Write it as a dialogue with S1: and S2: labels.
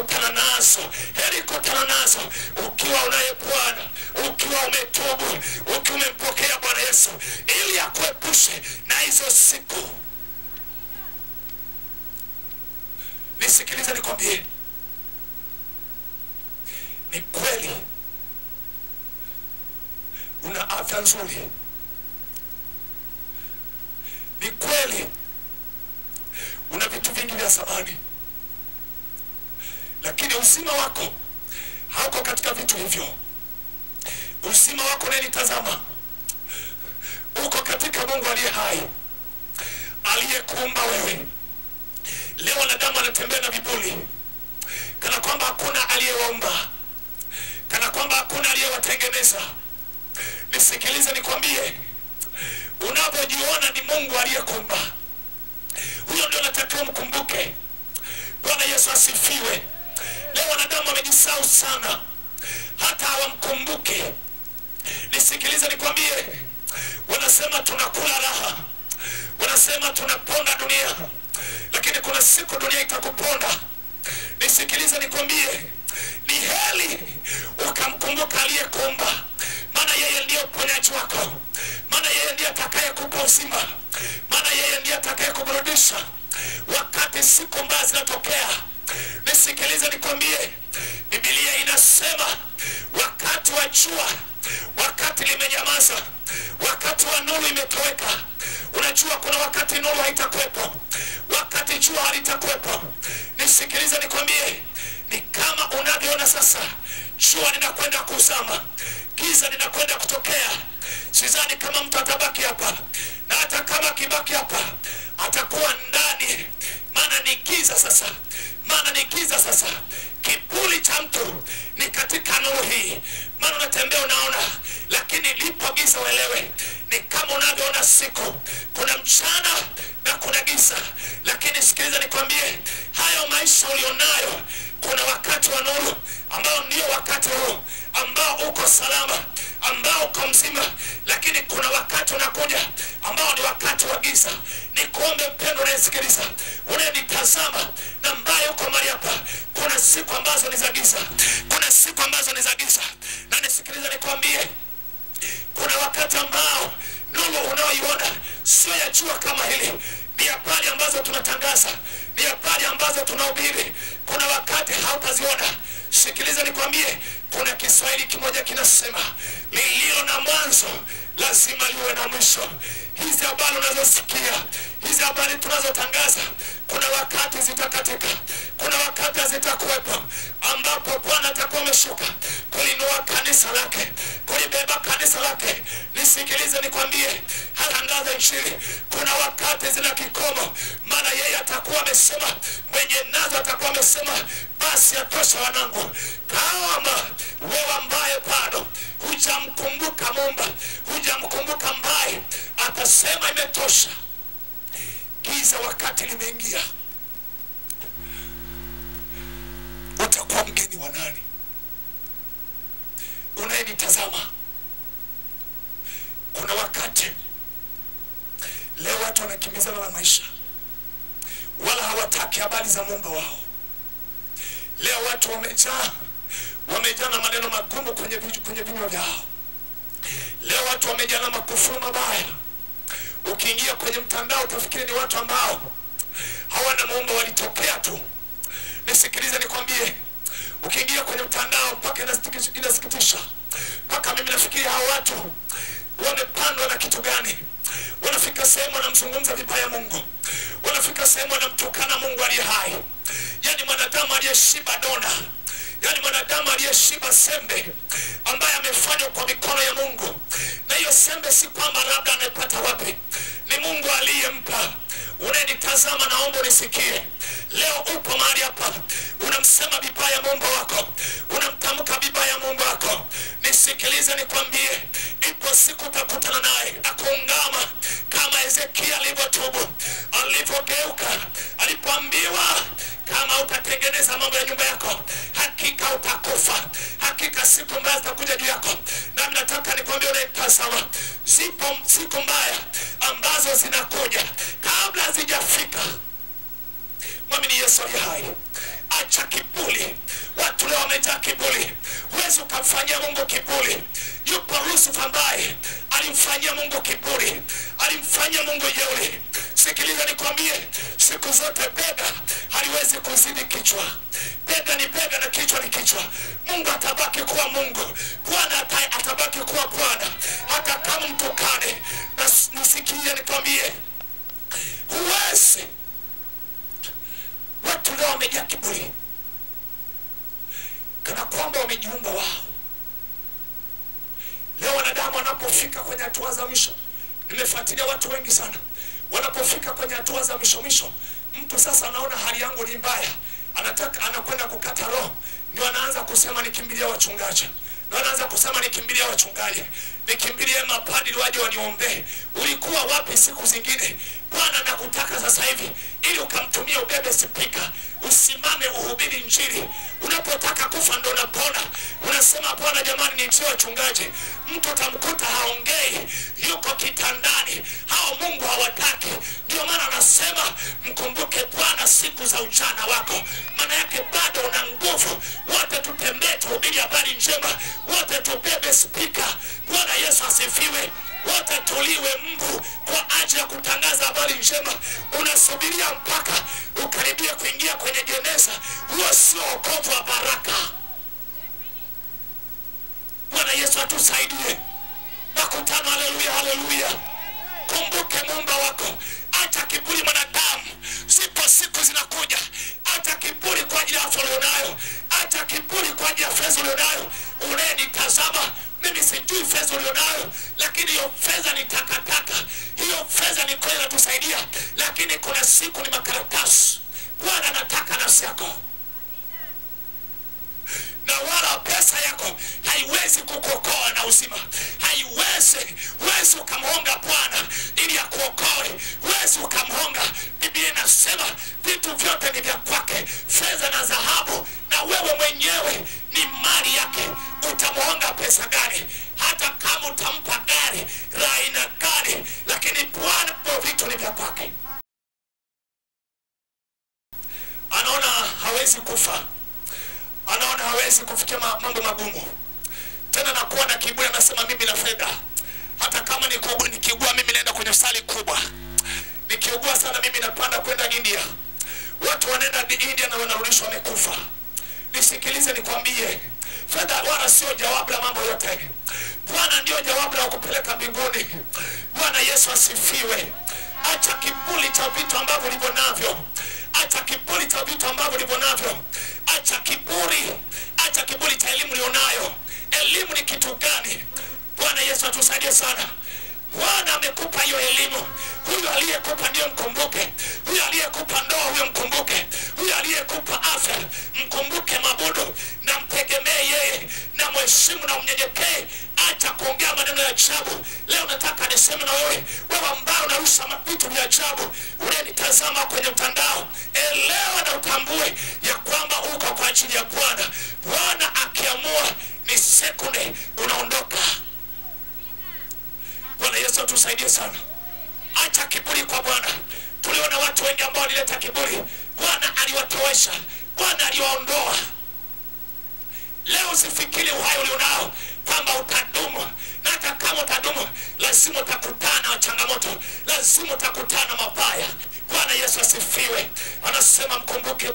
S1: kutana nazo. Heri kutana nazo ukiwa unaye Bwana, ukiwa umetubu, ukiwa umempokea Bwana Yesu, ili akuepushe na hizo siku. Nisikilize nikwambie, ni kweli una afya nzuri, ni kweli una vitu vingi vya samani, lakini uzima wako hauko katika vitu hivyo. Uzima wako unanitazama uko katika Mungu aliye hai, aliyekuumba wewe. Leo wanadamu wanatembea na viburi, kana kwamba hakuna aliyewaumba, kana kwamba hakuna aliyewatengeneza. Nisikilize nikwambie, unapojiona ni Mungu aliyekuumba, huyo ndio unatakiwa mkumbuke. Bwana Yesu asifiwe. Leo wanadamu wamejisahau sana, hata hawamkumbuke. Nisikilize nikwambie, wanasema tunakula raha, wanasema tunaponda dunia, lakini kuna siku dunia itakuponda. Nisikilize nikwambie, ni heri ukamkumbuka aliyekuumba, maana yeye ndiye mponyaji wako, maana yeye ndiye atakayekupa uzima, maana yeye ndiye atakayekuburudisha wakati siku mbaya zinatokea. Nisikilize nikwambie, Biblia inasema wakati wa jua, wakati limenyamaza, wakati wa nuru imetoweka. Unajua kuna wakati nuru haitakuwepo, wakati jua halitakuwepo. Nisikilize nikwambie, ni kama unavyoona sasa, jua linakwenda kuzama, giza linakwenda kutokea. Sidhani kama mtu atabaki hapa, na hata kama kibaki hapa atakuwa ndani, maana ni giza sasa, maana ni giza sasa. Kiburi cha mtu ni katika nuru hii, maana unatembea unaona, lakini lipo giza. Uelewe, ni kama unavyoona siku, kuna mchana na kuna giza. Lakini sikiliza nikwambie, hayo maisha ulionayo, kuna wakati wa nuru ambao ndio wakati huu ambao uko salama, ambao uko mzima, lakini kuna wakati unakuja ambao ni wakati wa giza. Nikuombe mpendwa unayenisikiliza, unanitazama na ambaye uko mahali hapa, kuna siku ambazo ni za giza, kuna siku ambazo ni za giza. Na nisikiliza nikwambie, kuna wakati ambao nuru unaoiona sio ya jua kama hili, ni habari ambazo tunatangaza, ni habari ambazo tunahubiri. Kuna wakati hautaziona. Sikiliza nikwambie, kuna Kiswahili kimoja kinasema, lililo na mwanzo lazima liwe na mwisho. Hizi habari unazosikia, hizi habari tunazotangaza, kuna wakati zitakatika, kuna wakati zitakuwepo, ambapo Bwana atakuwa ameshuka kulinua kanisa lake, kulibeba kanisa lake. Nisikilize nikwambie, hatangaza injili, kuna wakati zina kikomo, maana yeye atakuwa amesema, mwenye nazo atakuwa amesema, basi atosha wanangu. Kama wewe ambaye bado hujamkumbuka Muumba, hujamkumbuka ambaye atasema imetosha, giza wakati limeingia, utakuwa mgeni wa nani? Unayenitazama, kuna wakati leo watu wanakimbizana na maisha, wala hawataki habari za Muumba wao. Leo watu wamejaa na maneno magumu kwenye vinywa vyao. Leo watu wamejaa na makufuru mabaya. Ukiingia kwenye mtandao utafikiri ni watu ambao hawana Muumba, walitokea tu. Nisikilize nikwambie, ukiingia kwenye mtandao mpaka inasikitisha, mpaka mimi nafikiri hao watu wamepandwa na kitu gani? Wanafika sehemu wanamzungumza vibaya Mungu, wanafika sehemu wanamtukana Mungu aliye hai. Yani mwanadamu aliyeshiba dona, yani mwanadamu aliyeshiba sembe ambaye amefanywa kwa mikono ya Mungu. Na hiyo sembe si kwamba labda amepata wapi, ni Mungu aliyempa. Unanitazama, naomba unisikie. Leo upo mahali hapa, unamsema vibaya Mungu wako, unamtamka vibaya Mungu wako. Nisikilize nikwambie, ipo siku utakutana naye akuungama kama Ezekia alivyotubu, alivyogeuka, alipoambiwa kama utatengeneza mambo ya nyumba yako, hakika utakufa, hakika siku mbaya zitakuja juu yako. Na nataka nikwambie unayetazama, zipo siku mbaya ambazo zinakuja. Kabla hazijafika, mwamini Yesu aliye hai. Acha kiburi. Watu leo wamejaa kiburi. Huwezi ukamfanyia Mungu kiburi. Yupo Lucifer ambaye alimfanyia Mungu kiburi, alimfanyia Mungu jeuri. Sikiliza nikwambie, siku zote bega haliwezi kuzidi kichwa. Bega ni bega na kichwa ni kichwa. Mungu atabaki kuwa Mungu, Bwana atabaki kuwa Bwana, hata kama mtukane. Na nisikie nikwambie, huwezi. Watu leo wamejaa kiburi, kana kwamba wamejiumba wao. Leo wanadamu wanapofika kwenye hatua za mwisho, nimefuatilia watu wengi sana, wanapofika kwenye hatua za mwisho, mtu sasa anaona hali yangu ni mbaya, anakwenda kukata roho, ndio anaanza kusema nikimbilia wachungaji, ndio anaanza kusema nikimbilia wachungaji, nikimbilie mapadri waje waniombee. Ulikuwa wapi siku zingine? Bwana anakutaka sasa hivi ili ukamtumie, ubebe spika, usimame uhubiri Injili. Unapotaka kufa ndo unapona. Unasema Bwana, jamani nitie wachungaji. Mtu utamkuta haongei, yuko kitandani. Hao Mungu hawataki. Ndio maana anasema mkumbuke Bwana siku za ujana wako. Maana yake bado una nguvu. Wote tutembee tuhubiri habari njema, wote tubebe spika. Bwana Yesu asifiwe. Wote tuliwe mbu kwa ajili ya kutangaza habari njema. Unasubiria mpaka ukaribie kuingia kwenye jeneza, huo sio wokovu wa baraka. Bwana Yesu atusaidie. Makutano, haleluya, haleluya. Kumbuke Muumba wako. Acha kiburi mwanadamu. Zipo siku zinakuja, acha kiburi kwa ajili ya afya ulionayo, acha kiburi kwa ajili ya fedha ulionayo. Unanitazama mimi, sijui fedha ulionayo, lakini hiyo fedha ni takataka. Hiyo fedha ni kweli inatusaidia, lakini kuna siku ni makaratasi. Bwana anataka nafsi yako, na wala pesa yako haiwezi kukuokoa na uzima. Haiwezi. Huwezi ukamhonga Bwana ili akuokoe. Huwezi ukamhonga. Biblia inasema vitu vyote ni vya kwake, fedha na dhahabu, na wewe mwenyewe ni mali yake. Utamhonga pesa gani? Hata kama utampa gari la aina gani, lakini Bwana kwa vitu ni vya kwake. Anaona hawezi kufa, anaona hawezi kufikia mambo magumu tena, na kuwa na kiburi. Anasema mimi na fedha, hata kama nikiugua mimi naenda kwenye hospitali kubwa. Nikiugua sana mimi napanda kwenda India. Watu wanaenda India na wanarudishwa wamekufa. Nisikilize nikwambie, fedha wala sio jawabu la mambo yote. Bwana ndio jawabu la kupeleka mbinguni. Bwana Yesu asifiwe. Acha kiburi cha vitu ambavyo ulivyo navyo. Acha kiburi cha vitu ambavyo ulivyo navyo. Acha kiburi. Acha kiburi cha elimu ulionayo. Elimu ni kitu gani? Bwana Yesu atusaidie sana. Bwana amekupa hiyo elimu. Huyo aliyekupa ndio mkumbuke. Huyo aliyekupa ndoa, huyo mkumbuke. Huyo aliyekupa afya, mkumbuke, mabudu na mtegemee yeye, na mheshimu na mnyenyekee. Acha kuongea maneno ya ajabu. Leo nataka niseme na wewe ambao unarusha vitu vya ajabu, unanitazama kwenye mtandao, elewa na utambue ya kwamba uko kwa ajili ya Bwana. Bwana akiamua ni sekunde unaondoka. Bwana Yesu atusaidie sana. Acha kiburi kwa Bwana. Tuliona watu wengi ambao walileta kiburi, Bwana aliwatowesha, Bwana aliwaondoa. Leo usifikiri uhai ulionao kwamba utadumu, na hata kama utadumu lazima utakutana na changamoto, lazima utakutana mabaya. Bwana Yesu asifiwe. Anasema mkumbuke